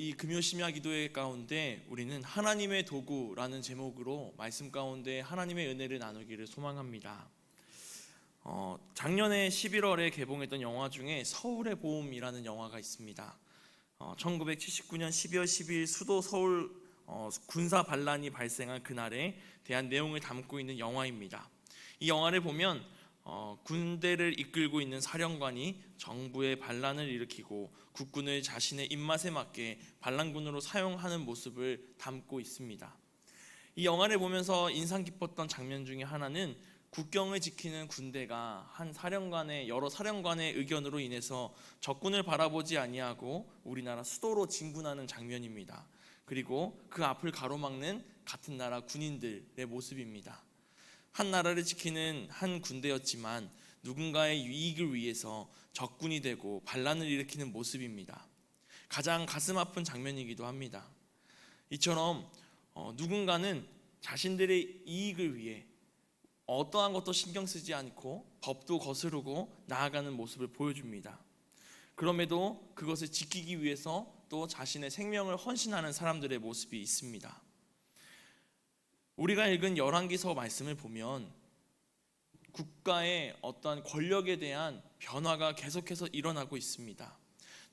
이 금요 심야 기도회 가운데 우리는 하나님의 도구라는 제목으로 말씀 가운데 하나님의 은혜를 나누기를 소망합니다. 작년에 11월에 개봉했던 영화 중에 서울의 봄이라는 영화가 있습니다. 1979년 12월 12일 수도 서울 군사 반란이 발생한 그날에 대한 내용을 담고 있는 영화입니다. 이 영화를 보면 군대를 이끌고 있는 사령관이 정부의 반란을 일으키고 국군을 자신의 입맛에 맞게 반란군으로 사용하는 모습을 담고 있습니다. 이 영화를 보면서 인상 깊었던 장면 중에 하나는 국경을 지키는 군대가 여러 사령관의 의견으로 인해서 적군을 바라보지 아니하고 우리나라 수도로 진군하는 장면입니다. 그리고 그 앞을 가로막는 같은 나라 군인들의 모습입니다. 한 나라를 지키는 한 군대였지만 누군가의 이익을 위해서 적군이 되고 반란을 일으키는 모습입니다. 가장 가슴 아픈 장면이기도 합니다. 이처럼 누군가는 자신들의 이익을 위해 어떠한 것도 신경 쓰지 않고 법도 거스르고 나아가는 모습을 보여줍니다. 그럼에도 그것을 지키기 위해서 또 자신의 생명을 헌신하는 사람들의 모습이 있습니다. 우리가 읽은 열왕기서 말씀을 보면 국가의 어떠한 권력에 대한 변화가 계속해서 일어나고 있습니다.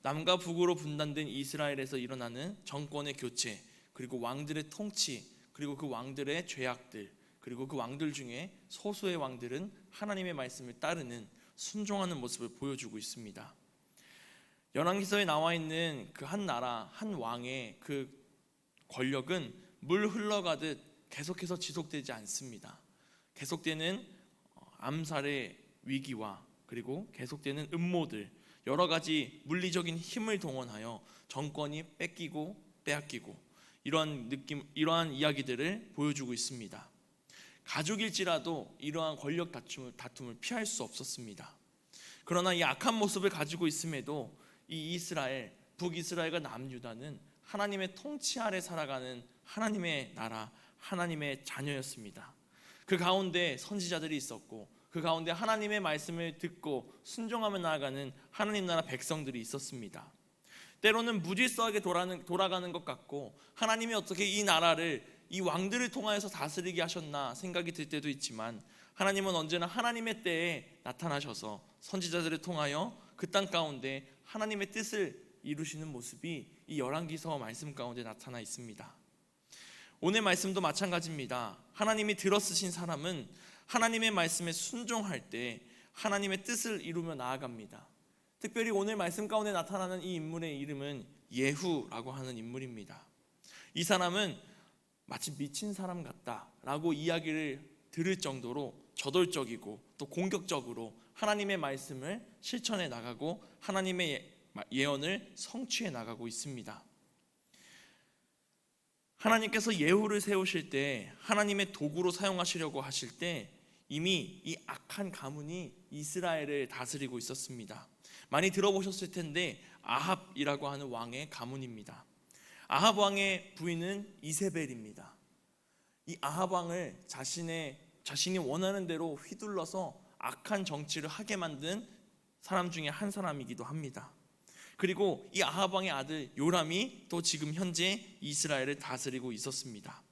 남과 북으로 분단된 이스라엘에서 일어나는 정권의 교체, 그리고 왕들의 통치, 그리고 그 왕들의 죄악들, 그리고 그 왕들 중에 소수의 왕들은 하나님의 말씀을 따르는 순종하는 모습을 보여주고 있습니다. 열왕기서에 나와 있는 그 한 나라, 한 왕의 그 권력은 물 흘러가듯 계속해서 지속되지 않습니다. 계속되는 암살의 위기와 그리고 계속되는 음모들, 여러 가지 물리적인 힘을 동원하여 정권이 뺏기고 빼앗기고 이러한 이야기들을 보여주고 있습니다. 가족일지라도 이러한 권력 다툼을 피할 수 없었습니다. 그러나 이 악한 모습을 가지고 있음에도 이 이스라엘, 북이스라엘과 남유다는 하나님의 통치 아래 살아가는 하나님의 나라, 하나님의 자녀였습니다. 그 가운데 선지자들이 있었고 그 가운데 하나님의 말씀을 듣고 순종하며 나아가는 하나님 나라 백성들이 있었습니다. 때로는 무질서하게 돌아가는 것 같고 하나님이 어떻게 이 나라를 이 왕들을 통하여서 다스리게 하셨나 생각이 들 때도 있지만 하나님은 언제나 하나님의 때에 나타나셔서 선지자들을 통하여 그 땅 가운데 하나님의 뜻을 이루시는 모습이 이 열왕기서 말씀 가운데 나타나 있습니다. 오늘 말씀도 마찬가지입니다. 하나님이 들어 쓰신 사람은 하나님의 말씀에 순종할 때 하나님의 뜻을 이루며 나아갑니다. 특별히 오늘 말씀 가운데 나타나는 이 인물의 이름은 예후라고 하는 인물입니다. 이 사람은 마치 미친 사람 같다라고 이야기를 들을 정도로 저돌적이고 또 공격적으로 하나님의 말씀을 실천해 나가고 하나님의 예언을 성취해 나가고 있습니다. 하나님께서 예후를 세우실 때 하나님의 도구로 사용하시려고 하실 때 이미 이 악한 가문이 이스라엘을 다스리고 있었습니다. 많이 들어보셨을 텐데 아합이라고 하는 왕의 가문입니다. 아합 왕의 부인은 이세벨입니다. 이 아합 왕을 자신이 원하는 대로 휘둘러서 악한 정치를 하게 만든 사람 중에 한 사람이기도 합니다. 그리고 이 아합 왕의 아들 요람이 또 지금 현재 이스라엘을 다스리고 있었습니다.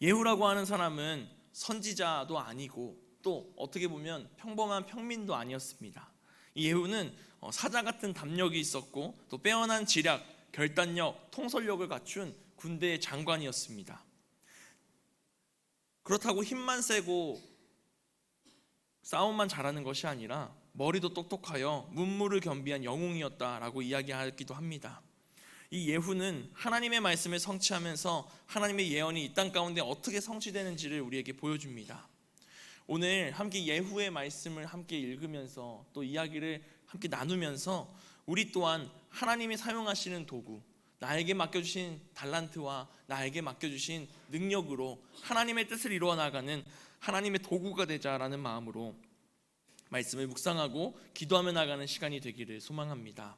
예후라고 하는 사람은 선지자도 아니고 또 어떻게 보면 평범한 평민도 아니었습니다. 이 예후는 사자 같은 담력이 있었고 또 빼어난 지략, 결단력, 통솔력을 갖춘 군대의 장관이었습니다. 그렇다고 힘만 세고 싸움만 잘하는 것이 아니라 머리도 똑똑하여 문무를 겸비한 영웅이었다라고 이야기하기도 합니다. 이 예후는 하나님의 말씀을 성취하면서 하나님의 예언이 이 땅 가운데 어떻게 성취되는지를 우리에게 보여줍니다. 오늘 함께 예후의 말씀을 함께 읽으면서 또 이야기를 함께 나누면서 우리 또한 하나님이 사용하시는 도구, 나에게 맡겨주신 달란트와 나에게 맡겨주신 능력으로 하나님의 뜻을 이루어 나가는 하나님의 도구가 되자라는 마음으로 말씀을 묵상하고 기도하며 나가는 시간이 되기를 소망합니다.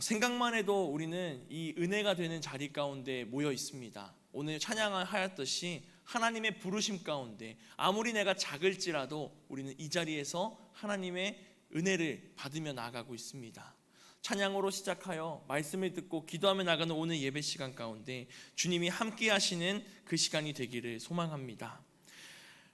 생각만 해도 우리는 이 은혜가 되는 자리 가운데 모여 있습니다. 오늘 찬양을 하였듯이 하나님의 부르심 가운데 아무리 내가 작을지라도 우리는 이 자리에서 하나님의 은혜를 받으며 나아가고 있습니다. 찬양으로 시작하여 말씀을 듣고 기도하며 나가는 오늘 예배 시간 가운데 주님이 함께 하시는 그 시간이 되기를 소망합니다.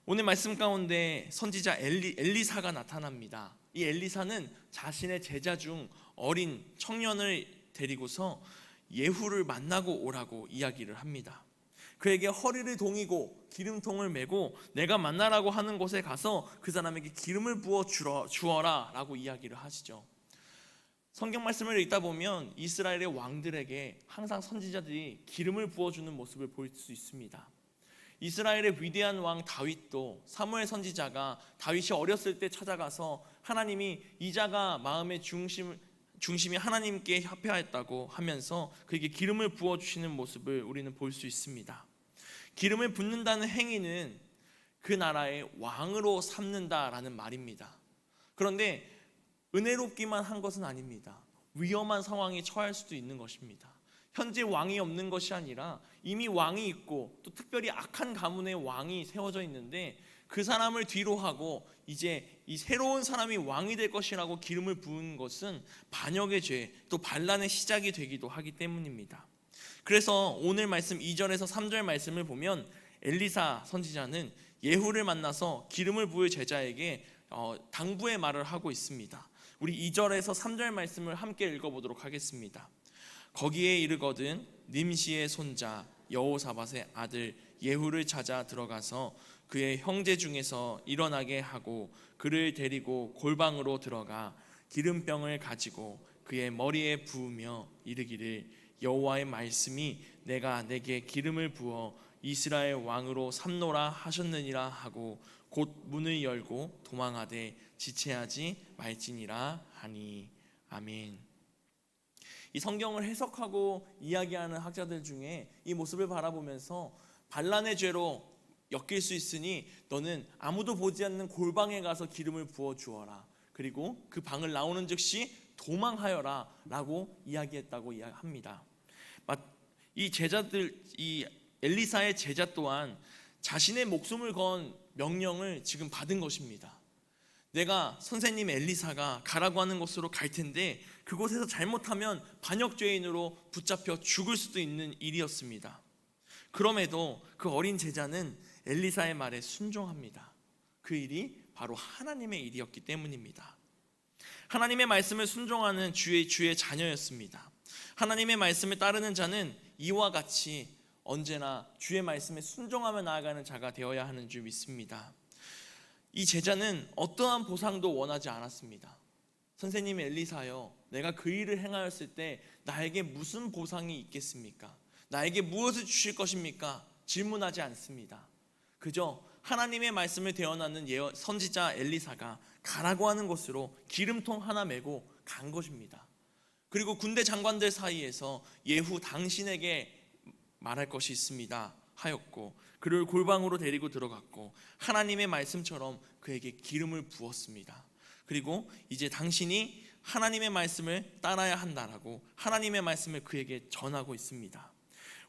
오늘 말씀 가운데 선지자 엘리사가 나타납니다. 이 엘리사는 자신의 제자 중 어린 청년을 데리고서 예후를 만나고 오라고 이야기를 합니다. 그에게 허리를 동이고 기름통을 메고 내가 만나라고 하는 곳에 가서 그 사람에게 기름을 부어 주어라 라고 이야기를 하시죠. 성경 말씀을 읽다 보면 이스라엘의 왕들에게 항상 선지자들이 기름을 부어주는 모습을 볼 수 있습니다. 이스라엘의 위대한 왕 다윗도 사무엘 선지자가 다윗이 어렸을 때 찾아가서 하나님이 이 자가 마음의 중심이 하나님께 합해하였다고 하면서 그에게 기름을 부어주시는 모습을 우리는 볼 수 있습니다. 기름을 붓는다는 행위는 그 나라의 왕으로 삼는다라는 말입니다. 그런데 은혜롭기만 한 것은 아닙니다. 위험한 상황에 처할 수도 있는 것입니다. 현재 왕이 없는 것이 아니라 이미 왕이 있고 또 특별히 악한 가문의 왕이 세워져 있는데 그 사람을 뒤로 하고 이제 이 새로운 사람이 왕이 될 것이라고 기름을 부은 것은 반역의 죄, 또 반란의 시작이 되기도 하기 때문입니다. 그래서 오늘 말씀 2절에서 3절 말씀을 보면 엘리사 선지자는 예후를 만나서 기름을 부을 제자에게 당부의 말을 하고 있습니다. 우리 2절에서 3절 말씀을 함께 읽어보도록 하겠습니다. 거기에 이르거든 님시의 손자 여호사밧의 아들 예후를 찾아 들어가서 그의 형제 중에서 일어나게 하고 그를 데리고 골방으로 들어가 기름병을 가지고 그의 머리에 부으며 이르기를 여호와의 말씀이 내가 내게 기름을 부어 이스라엘 왕으로 삼노라 하셨느니라 하고 곧 문을 열고 도망하되 지체하지 말지니라 하니. 아멘. 이 성경을 해석하고 이야기하는 학자들 중에 이 모습을 바라보면서 반란의 죄로 엮일 수 있으니 너는 아무도 보지 않는 골방에 가서 기름을 부어 주어라. 그리고 그 방을 나오는 즉시 도망하여라 라고 이야기했다고 이야기합니다. 이 제자들, 이 엘리사의 제자 또한 자신의 목숨을 건 명령을 지금 받은 것입니다. 내가 선생님 엘리사가 가라고 하는 곳으로 갈 텐데 그곳에서 잘못하면 반역죄인으로 붙잡혀 죽을 수도 있는 일이었습니다. 그럼에도 그 어린 제자는 엘리사의 말에 순종합니다. 그 일이 바로 하나님의 일이었기 때문입니다. 하나님의 말씀을 순종하는 주의 자녀였습니다. 하나님의 말씀을 따르는 자는 이와 같이 언제나 주의 말씀에 순종하며 나아가는 자가 되어야 하는 줄 믿습니다. 이 제자는 어떠한 보상도 원하지 않았습니다. 선생님 엘리사여, 내가 그 일을 행하였을 때 나에게 무슨 보상이 있겠습니까? 나에게 무엇을 주실 것입니까? 질문하지 않습니다. 그저 하나님의 말씀을 대언하는 선지자 엘리사가 가라고 하는 곳으로 기름통 하나 메고 간 것입니다. 그리고 군대 장관들 사이에서 예후 당신에게 말할 것이 있습니다 하였고 그를 골방으로 데리고 들어갔고 하나님의 말씀처럼 그에게 기름을 부었습니다. 그리고 이제 당신이 하나님의 말씀을 따라야 한다라고 하나님의 말씀을 그에게 전하고 있습니다.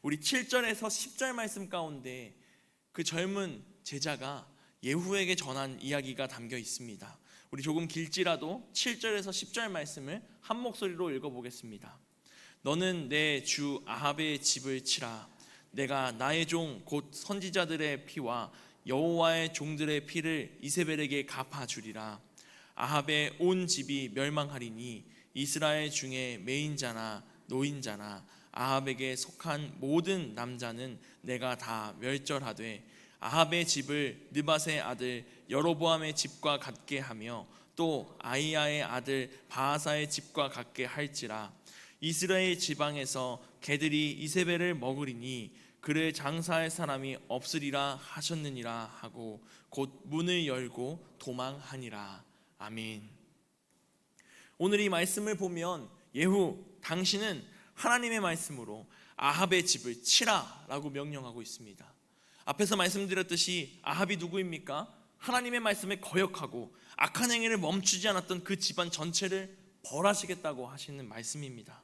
우리 7절에서 10절 말씀 가운데 그 젊은 제자가 예후에게 전한 이야기가 담겨 있습니다. 우리 조금 길지라도 7절에서 10절 말씀을 한 목소리로 읽어보겠습니다. 너는 내 주 아합의 집을 치라. 내가 나의 종 곧 선지자들의 피와 여호와의 종들의 피를 이세벨에게 갚아주리라. 아합의 온 집이 멸망하리니 이스라엘 중에 매인자나 노인자나 아합에게 속한 모든 남자는 내가 다 멸절하되 아합의 집을 느밧의 아들 여로보암의 집과 같게 하며 또 아이야의 아들 바하사의 집과 같게 할지라. 이스라엘 지방에서 개들이 이세벨을 먹으리니 그를 장사할 사람이 없으리라 하셨느니라 하고 곧 문을 열고 도망하니라. 아멘. 오늘 이 말씀을 보면 예후 당신은 하나님의 말씀으로 아합의 집을 치라 라고 명령하고 있습니다. 앞에서 말씀드렸듯이 아합이 누구입니까? 하나님의 말씀에 거역하고 악한 행위를 멈추지 않았던 그 집안 전체를 벌하시겠다고 하시는 말씀입니다.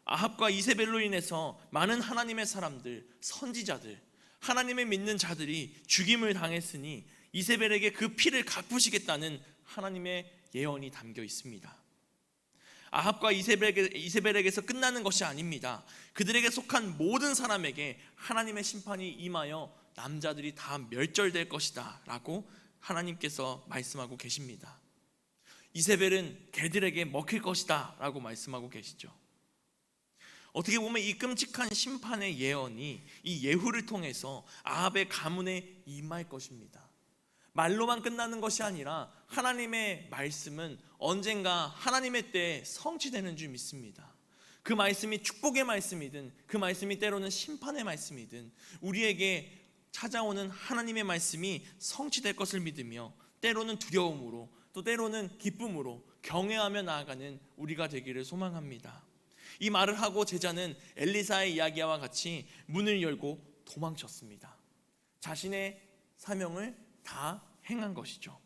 아합과 이세벨로 인해서 많은 하나님의 사람들, 선지자들, 하나님을 믿는 자들이 죽임을 당했으니 이세벨에게 그 피를 갚으시겠다는 하나님의 예언이 담겨 있습니다. 아합과 이세벨에게서 끝나는 것이 아닙니다. 그들에게 속한 모든 사람에게 하나님의 심판이 임하여 남자들이 다 멸절될 것이다 라고 하나님께서 말씀하고 계십니다. 이세벨은 개들에게 먹힐 것이다 라고 말씀하고 계시죠. 어떻게 보면 이 끔찍한 심판의 예언이 이 예후를 통해서 아합의 가문에 임할 것입니다. 말로만 끝나는 것이 아니라 하나님의 말씀은 언젠가 하나님의 때에 성취되는 줄 믿습니다. 그 말씀이 축복의 말씀이든 그 말씀이 때로는 심판의 말씀이든 우리에게 찾아오는 하나님의 말씀이 성취될 것을 믿으며 때로는 두려움으로 또 때로는 기쁨으로 경외하며 나아가는 우리가 되기를 소망합니다. 이 말을 하고 제자는 엘리사의 이야기와 같이 문을 열고 도망쳤습니다. 자신의 사명을 다 행한 것이죠.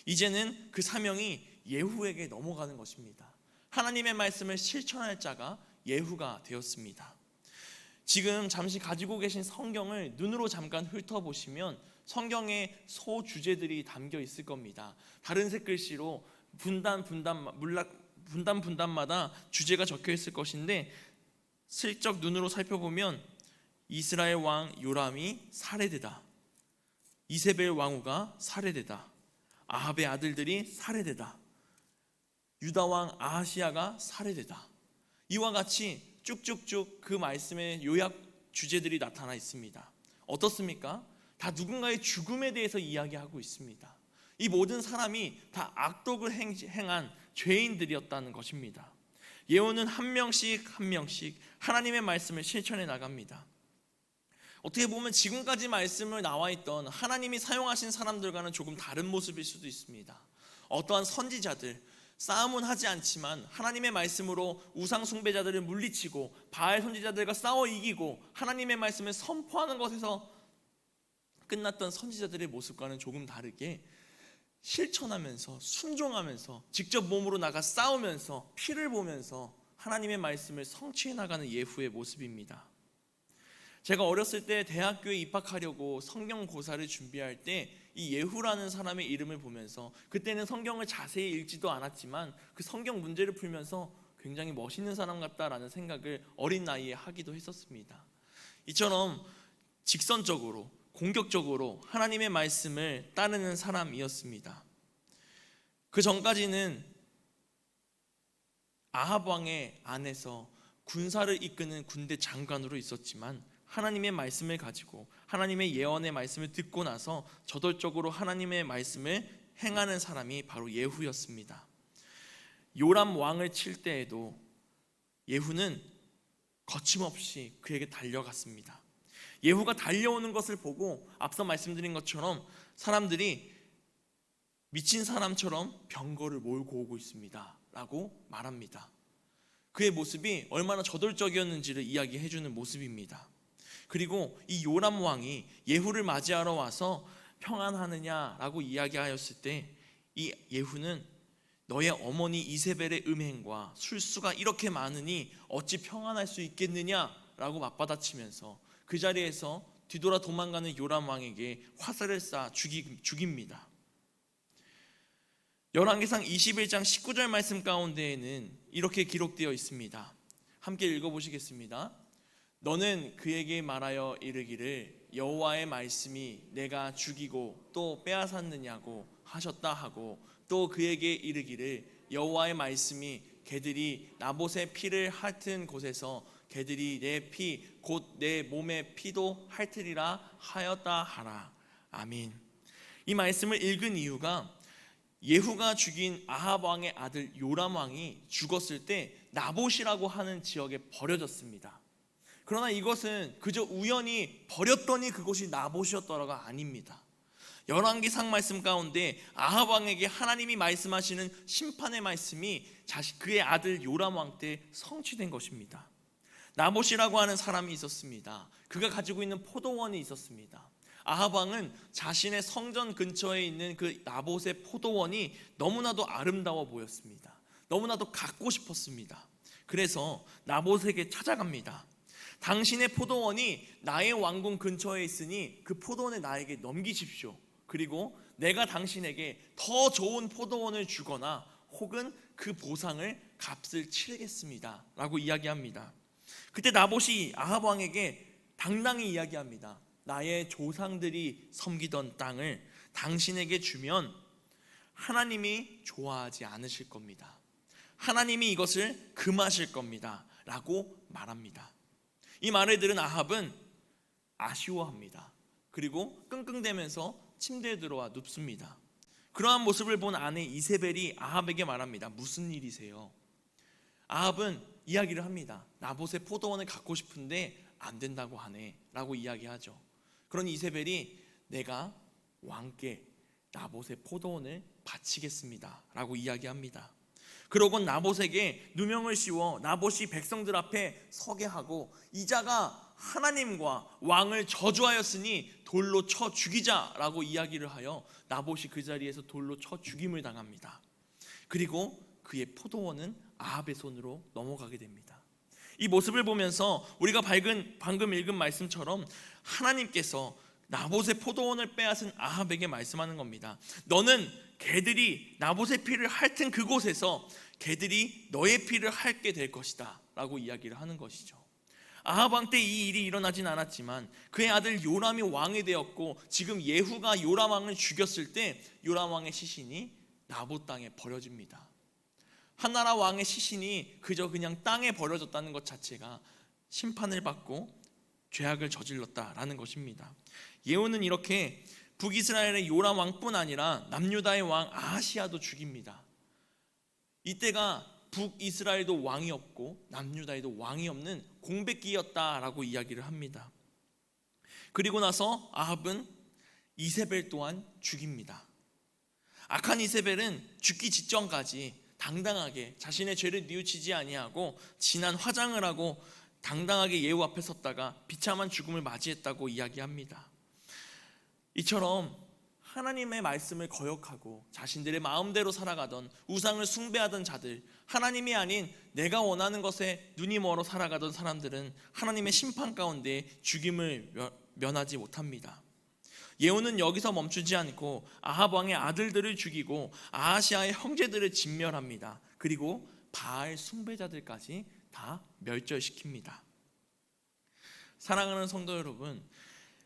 이제는 그 사명이 예후에게 넘어가는 것입니다. 하나님의 말씀을 실천할 자가 예후가 되었습니다. 지금 잠시 가지고 계신 성경을 눈으로 잠깐 훑어보시면 성경에 소주제들이 담겨 있을 겁니다. 다른 색글씨로 분단마다 주제가 적혀 있을 것인데 슬쩍 눈으로 살펴보면 이스라엘 왕 요람이 살해되다, 이세벨 왕후가 살해되다, 아합의 아들들이 살해되다, 유다 왕 아하시야가 살해되다. 이와 같이 쭉쭉쭉 그 말씀의 요약 주제들이 나타나 있습니다. 어떻습니까? 다 누군가의 죽음에 대해서 이야기하고 있습니다. 이 모든 사람이 다 악독을 행한 죄인들이었다는 것입니다. 예언은 한 명씩 하나님의 말씀을 실천해 나갑니다. 어떻게 보면 지금까지 말씀을 나와 있던 하나님이 사용하신 사람들과는 조금 다른 모습일 수도 있습니다. 어떠한 선지자들, 싸움은 하지 않지만 하나님의 말씀으로 우상 숭배자들을 물리치고 바알 선지자들과 싸워 이기고 하나님의 말씀을 선포하는 것에서 끝났던 선지자들의 모습과는 조금 다르게 실천하면서 순종하면서 직접 몸으로 나가 싸우면서 피를 보면서 하나님의 말씀을 성취해 나가는 예후의 모습입니다. 제가 어렸을 때 대학교에 입학하려고 성경고사를 준비할 때 이 예후라는 사람의 이름을 보면서 그때는 성경을 자세히 읽지도 않았지만 그 성경 문제를 풀면서 굉장히 멋있는 사람 같다라는 생각을 어린 나이에 하기도 했었습니다. 이처럼 직선적으로 공격적으로 하나님의 말씀을 따르는 사람이었습니다. 그 전까지는 아합 왕의 안에서 군사를 이끄는 군대 장관으로 있었지만 하나님의 말씀을 가지고 하나님의 예언의 말씀을 듣고 나서 저돌적으로 하나님의 말씀을 행하는 사람이 바로 예후였습니다. 요람 왕을 칠 때에도 예후는 거침없이 그에게 달려갔습니다. 예후가 달려오는 것을 보고 앞서 말씀드린 것처럼 사람들이 미친 사람처럼 병거를 몰고 오고 있습니다 라고 말합니다. 그의 모습이 얼마나 저돌적이었는지를 이야기해주는 모습입니다. 그리고 이 요람 왕이 예후를 맞이하러 와서 평안하느냐라고 이야기하였을 때 이 예후는 너의 어머니 이세벨의 음행과 술수가 이렇게 많으니 어찌 평안할 수 있겠느냐라고 맞받아치면서 그 자리에서 뒤돌아 도망가는 요람 왕에게 화살을 쏴 죽입니다. 열왕기상 21장 19절 말씀 가운데에는 이렇게 기록되어 있습니다. 함께 읽어보시겠습니다. 너는 그에게 말하여 이르기를 여호와의 말씀이 내가 죽이고 또 빼앗았느냐고 하셨다 하고 또 그에게 이르기를 여호와의 말씀이 개들이 나봇의 피를 핥은 곳에서 개들이 내 피 곧 내 몸의 피도 핥으리라 하였다 하라. 아멘. 이 말씀을 읽은 이유가 예후가 죽인 아합 왕의 아들 요람 왕이 죽었을 때 나봇이라고 하는 지역에 버려졌습니다. 그러나 이것은 그저 우연히 버렸더니 그곳이 나봇이었더라가 아닙니다. 열왕기상 말씀 가운데 아합 왕에게 하나님이 말씀하시는 심판의 말씀이 그의 아들 요람 왕 때 성취된 것입니다. 나봇이라고 하는 사람이 있었습니다. 그가 가지고 있는 포도원이 있었습니다. 아합 왕은 자신의 성전 근처에 있는 그 나봇의 포도원이 너무나도 아름다워 보였습니다. 너무나도 갖고 싶었습니다. 그래서 나봇에게 찾아갑니다. 당신의 포도원이 나의 왕궁 근처에 있으니 그 포도원을 나에게 넘기십시오. 그리고 내가 당신에게 더 좋은 포도원을 주거나 혹은 그 보상을 값을 치르겠습니다 라고 이야기합니다. 그때 나봇이 아합 왕에게 당당히 이야기합니다. 나의 조상들이 섬기던 땅을 당신에게 주면 하나님이 좋아하지 않으실 겁니다. 하나님이 이것을 금하실 겁니다 라고 말합니다. 이 말을 들은 아합은 아쉬워합니다. 그리고 끙끙대면서 침대에 들어와 눕습니다. 그러한 모습을 본 아내 이세벨이 아합에게 말합니다. 무슨 일이세요? 아합은 이야기를 합니다. 나봇의 포도원을 갖고 싶은데 안 된다고 하네 라고 이야기하죠. 그런 이세벨이 내가 왕께 나봇의 포도원을 바치겠습니다 라고 이야기합니다. 그러곤 나봇에게 누명을 씌워 나봇이 백성들 앞에 서게 하고 이 자가 하나님과 왕을 저주하였으니 돌로 쳐 죽이자라고 이야기를 하여 나봇이 그 자리에서 돌로 쳐 죽임을 당합니다. 그리고 그의 포도원은 아합의 손으로 넘어가게 됩니다. 이 모습을 보면서 우리가 방금 읽은 말씀처럼 하나님께서 나봇의 포도원을 빼앗은 아합에게 말씀하는 겁니다. 너는 개들이 나봇의 피를 핥은 그곳에서 개들이 너의 피를 핥게 될 것이다 라고 이야기를 하는 것이죠. 아합 왕 때 이 일이 일어나진 않았지만 그의 아들 요람이 왕이 되었고 지금 예후가 요람 왕을 죽였을 때 요람 왕의 시신이 나봇 땅에 버려집니다. 한나라 왕의 시신이 그저 그냥 땅에 버려졌다는 것 자체가 심판을 받고 죄악을 저질렀다라는 것입니다. 예후는 이렇게 북이스라엘의 요람 왕뿐 아니라 남유다의 왕 아하시야도 죽입니다. 이때가 북이스라엘도 왕이 없고 남유다에도 왕이 없는 공백기였다라고 이야기를 합니다. 그리고 나서 아합은 이세벨 또한 죽입니다. 악한 이세벨은 죽기 직전까지 당당하게 자신의 죄를 뉘우치지 아니하고 진한 화장을 하고 당당하게 예후 앞에 섰다가 비참한 죽음을 맞이했다고 이야기합니다. 이처럼 하나님의 말씀을 거역하고 자신들의 마음대로 살아가던 우상을 숭배하던 자들, 하나님이 아닌 내가 원하는 것에 눈이 멀어 살아가던 사람들은 하나님의 심판 가운데 죽임을 면하지 못합니다. 예후는 여기서 멈추지 않고 아합 왕의 아들들을 죽이고 아하시아의 형제들을 진멸합니다. 그리고 바알 숭배자들까지 다 멸절시킵니다. 사랑하는 성도 여러분,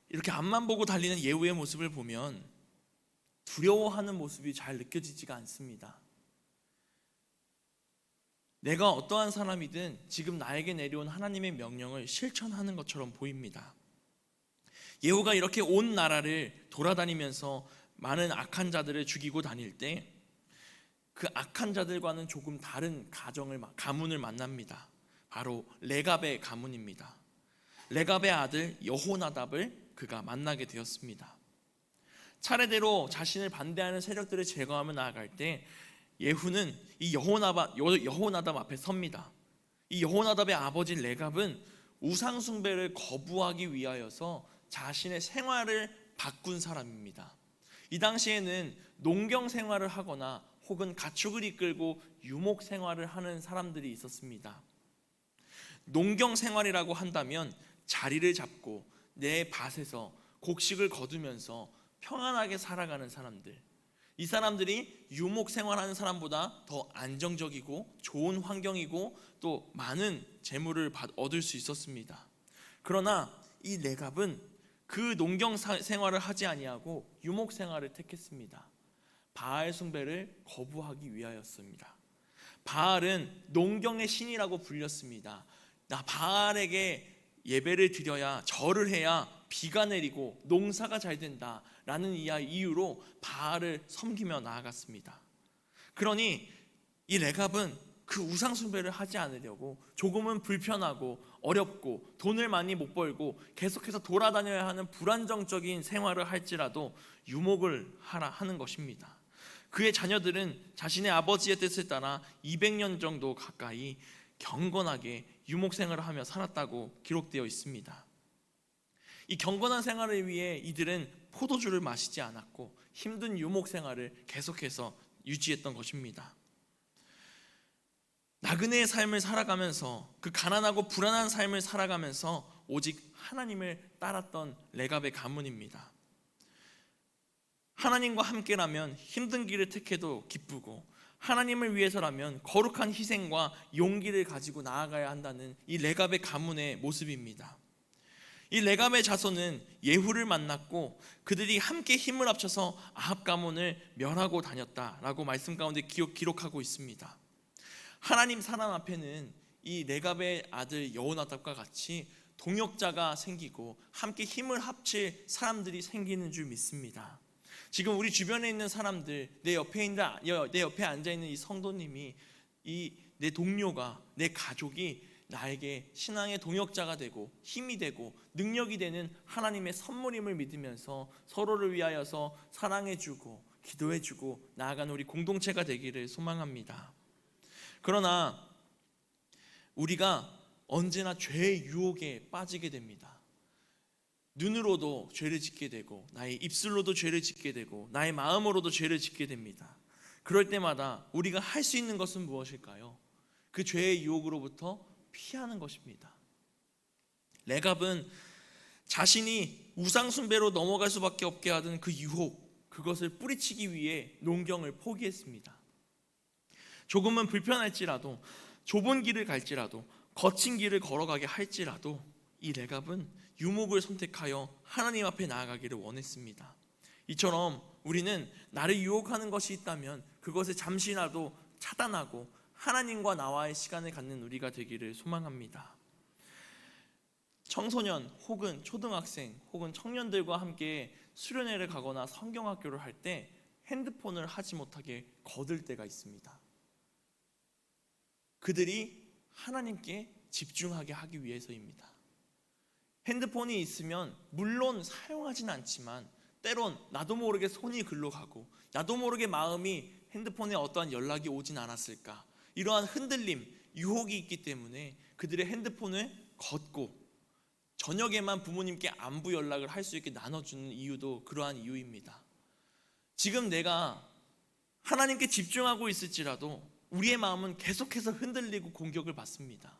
이렇게 앞만 보고 달리는 예후의 모습을 보면 두려워하는 모습이 잘 느껴지지가 않습니다. 내가 어떠한 사람이든 지금 나에게 내려온 하나님의 명령을 실천하는 것처럼 보입니다. 예후가 이렇게 온 나라를 돌아다니면서 많은 악한 자들을 죽이고 다닐 때 그 악한 자들과는 조금 다른 가문을 만납니다. 바로 레갑의 가문입니다. 레갑의 아들 여호나답을 그가 만나게 되었습니다. 차례대로 자신을 반대하는 세력들을 제거하며 나아갈 때 예후는 이 여호나답 앞에 섭니다. 이 여호나답의 아버지 레갑은 우상 숭배를 거부하기 위하여서 자신의 생활을 바꾼 사람입니다. 이 당시에는 농경 생활을 하거나 혹은 가축을 이끌고 유목 생활을 하는 사람들이 있었습니다. 농경 생활이라고 한다면 자리를 잡고 내 밭에서 곡식을 거두면서 평안하게 살아가는 사람들, 이 사람들이 유목 생활하는 사람보다 더 안정적이고 좋은 환경이고 또 많은 재물을 얻을 수 있었습니다. 그러나 이 레갑은 그 농경 생활을 하지 아니하고 유목 생활을 택했습니다. 바알 숭배를 거부하기 위하였습니다. 바알은 농경의 신이라고 불렸습니다. 나 바알에게 예배를 드려야, 절을 해야 비가 내리고 농사가 잘 된다라는 이유로 바알을 섬기며 나아갔습니다. 그러니 이 레갑은 그 우상 숭배를 하지 않으려고 조금은 불편하고 어렵고 돈을 많이 못 벌고 계속해서 돌아다녀야 하는 불안정적인 생활을 할지라도 유목을 하는 것입니다. 그의 자녀들은 자신의 아버지의 뜻을 따라 200년 정도 가까이 경건하게 유목 생활을 하며 살았다고 기록되어 있습니다. 이 경건한 생활을 위해 이들은 포도주를 마시지 않았고 힘든 유목 생활을 계속해서 유지했던 것입니다. 나그네의 삶을 살아가면서 그 가난하고 불안한 삶을 살아가면서 오직 하나님을 따랐던 레갑의 가문입니다. 하나님과 함께라면 힘든 길을 택해도 기쁘고 하나님을 위해서라면 거룩한 희생과 용기를 가지고 나아가야 한다는 이 레갑의 가문의 모습입니다. 이 레갑의 자손은 예후를 만났고 그들이 함께 힘을 합쳐서 아합 가문을 멸하고 다녔다라고 말씀 가운데 기록하고 있습니다. 하나님 사람 앞에는 이 레갑의 아들 여호나답과 같이 동역자가 생기고 함께 힘을 합칠 사람들이 생기는 줄 믿습니다. 지금 우리 주변에 있는 사람들, 내 옆에 앉아 있는 이 성도님이, 내 동료가, 내 가족이 나에게 신앙의 동역자가 되고 힘이 되고 능력이 되는 하나님의 선물임을 믿으면서 서로를 위하여서 사랑해주고 기도해주고 나아가는 우리 공동체가 되기를 소망합니다. 그러나 우리가 언제나 죄의 유혹에 빠지게 됩니다. 눈으로도 죄를 짓게 되고 나의 입술로도 죄를 짓게 되고 나의 마음으로도 죄를 짓게 됩니다. 그럴 때마다 우리가 할 수 있는 것은 무엇일까요? 그 죄의 유혹으로부터 피하는 것입니다. 레갑은 자신이 우상 숭배로 넘어갈 수밖에 없게 하던 그 유혹, 그것을 뿌리치기 위해 농경을 포기했습니다. 조금은 불편할지라도, 좁은 길을 갈지라도, 거친 길을 걸어가게 할지라도 이 레갑은 유목을 선택하여 하나님 앞에 나아가기를 원했습니다. 이처럼 우리는 나를 유혹하는 것이 있다면 그것을 잠시라도 차단하고 하나님과 나와의 시간을 갖는 우리가 되기를 소망합니다. 청소년 혹은 초등학생 혹은 청년들과 함께 수련회를 가거나 성경학교를 할 때 핸드폰을 하지 못하게 거들 때가 있습니다. 그들이 하나님께 집중하게 하기 위해서입니다. 핸드폰이 있으면 물론 사용하진 않지만 때론 나도 모르게 손이 글로 가고 나도 모르게 마음이 핸드폰에 어떠한 연락이 오진 않았을까, 이러한 흔들림, 유혹이 있기 때문에 그들의 핸드폰을 걷고 저녁에만 부모님께 안부 연락을 할 수 있게 나눠주는 이유도 그러한 이유입니다. 지금 내가 하나님께 집중하고 있을지라도 우리의 마음은 계속해서 흔들리고 공격을 받습니다.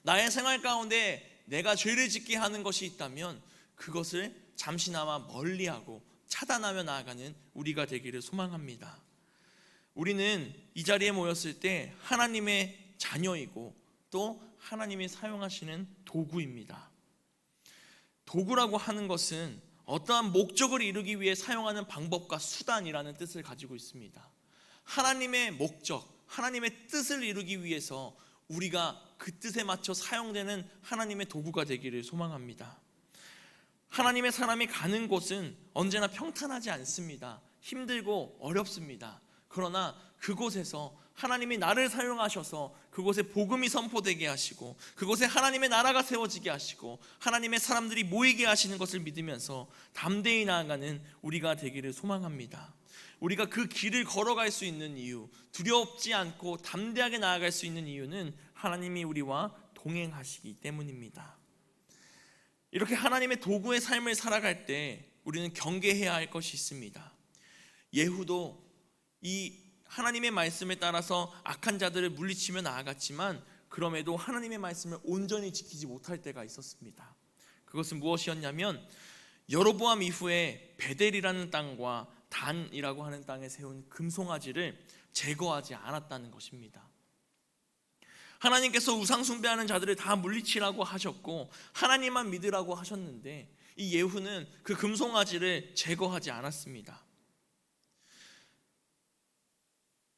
나의 생활 가운데 내가 죄를 짓게 하는 것이 있다면 그것을 잠시나마 멀리하고 차단하며 나아가는 우리가 되기를 소망합니다. 우리는 이 자리에 모였을 때 하나님의 자녀이고 또 하나님이 사용하시는 도구입니다. 도구라고 하는 것은 어떠한 목적을 이루기 위해 사용하는 방법과 수단이라는 뜻을 가지고 있습니다. 하나님의 목적, 하나님의 뜻을 이루기 위해서 우리가 그 뜻에 맞춰 사용되는 하나님의 도구가 되기를 소망합니다. 하나님의 사람이 가는 곳은 언제나 평탄하지 않습니다. 힘들고 어렵습니다. 그러나 그곳에서 하나님이 나를 사용하셔서 그곳에 복음이 선포되게 하시고 그곳에 하나님의 나라가 세워지게 하시고 하나님의 사람들이 모이게 하시는 것을 믿으면서 담대히 나아가는 우리가 되기를 소망합니다. 우리가 그 길을 걸어갈 수 있는 이유, 두렵지 않고 담대하게 나아갈 수 있는 이유는 하나님이 우리와 동행하시기 때문입니다. 이렇게 하나님의 도구의 삶을 살아갈 때 우리는 경계해야 할 것이 있습니다. 예후도 이 하나님의 말씀에 따라서 악한 자들을 물리치며 나아갔지만 그럼에도 하나님의 말씀을 온전히 지키지 못할 때가 있었습니다. 그것은 무엇이었냐면 여로보암 이후에 베델이라는 땅과 단이라고 하는 땅에 세운 금송아지를 제거하지 않았다는 것입니다. 하나님께서 우상 숭배하는 자들을 다 물리치라고 하셨고 하나님만 믿으라고 하셨는데 이 예후는 그 금송아지를 제거하지 않았습니다.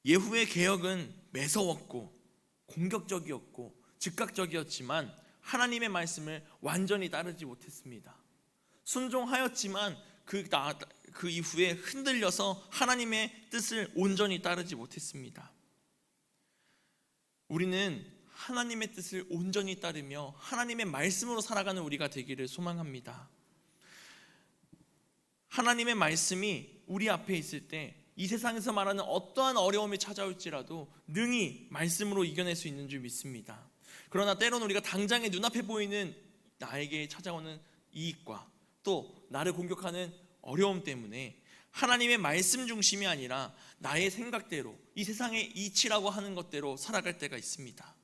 예후의 개혁은 매서웠고 공격적이었고 즉각적이었지만 하나님의 말씀을 완전히 따르지 못했습니다. 순종하였지만 그 이후에 흔들려서 하나님의 뜻을 온전히 따르지 못했습니다. 우리는 하나님의 뜻을 온전히 따르며 하나님의 말씀으로 살아가는 우리가 되기를 소망합니다. 하나님의 말씀이 우리 앞에 있을 때 이 세상에서 말하는 어떠한 어려움이 찾아올지라도 능히 말씀으로 이겨낼 수 있는 줄 믿습니다. 그러나 때로는 우리가 당장에 눈앞에 보이는 나에게 찾아오는 이익과 또 나를 공격하는 어려움 때문에 하나님의 말씀 중심이 아니라 나의 생각대로 이 세상의 이치라고 하는 것대로 살아갈 때가 있습니다.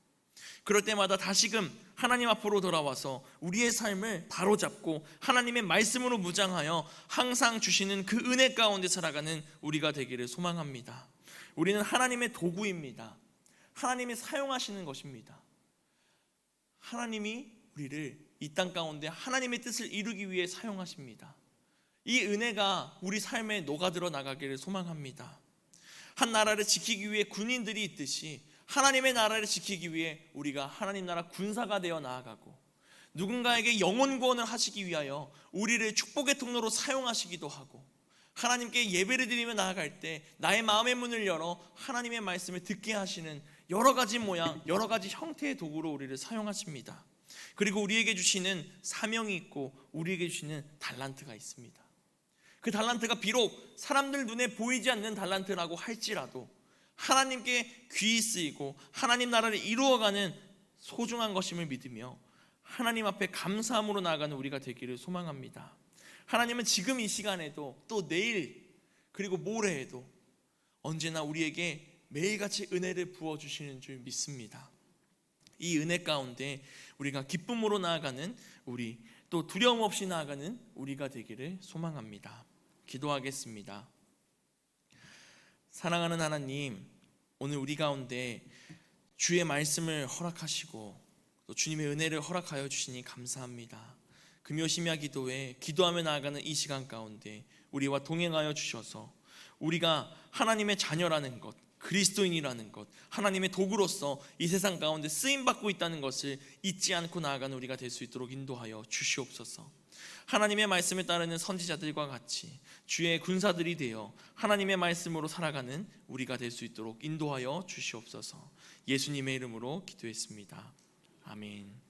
그럴 때마다 다시금 하나님 앞으로 돌아와서 우리의 삶을 바로잡고 하나님의 말씀으로 무장하여 항상 주시는 그 은혜 가운데 살아가는 우리가 되기를 소망합니다. 우리는 하나님의 도구입니다. 하나님이 사용하시는 것입니다. 하나님이 우리를 이 땅 가운데 하나님의 뜻을 이루기 위해 사용하십니다. 이 은혜가 우리 삶에 녹아들어 나가기를 소망합니다. 한 나라를 지키기 위해 군인들이 있듯이 하나님의 나라를 지키기 위해 우리가 하나님 나라 군사가 되어 나아가고, 누군가에게 영혼 구원을 하시기 위하여 우리를 축복의 통로로 사용하시기도 하고, 하나님께 예배를 드리며 나아갈 때 나의 마음의 문을 열어 하나님의 말씀을 듣게 하시는 여러 가지 모양, 여러 가지 형태의 도구로 우리를 사용하십니다. 그리고 우리에게 주시는 사명이 있고 우리에게 주시는 달란트가 있습니다. 그 달란트가 비록 사람들 눈에 보이지 않는 달란트라고 할지라도 하나님께 귀히 쓰이고 하나님 나라를 이루어가는 소중한 것임을 믿으며 하나님 앞에 감사함으로 나아가는 우리가 되기를 소망합니다. 하나님은 지금 이 시간에도 또 내일 그리고 모레에도 언제나 우리에게 매일같이 은혜를 부어주시는 줄 믿습니다. 이 은혜 가운데 우리가 기쁨으로 나아가는 우리, 또 두려움 없이 나아가는 우리가 되기를 소망합니다. 기도하겠습니다. 사랑하는 하나님, 오늘 우리 가운데 주의 말씀을 허락하시고 또 주님의 은혜를 허락하여 주시니 감사합니다. 금요심야 기도에 기도하며 나아가는 이 시간 가운데 우리와 동행하여 주셔서 우리가 하나님의 자녀라는 것, 그리스도인이라는 것, 하나님의 도구로서 이 세상 가운데 쓰임받고 있다는 것을 잊지 않고 나아가는 우리가 될 수 있도록 인도하여 주시옵소서. 하나님의 말씀을 따르는 선지자들과 같이 주의 군사들이 되어 하나님의 말씀으로 살아가는 우리가 될 수 있도록 인도하여 주시옵소서. 예수님의 이름으로 기도했습니다. 아멘.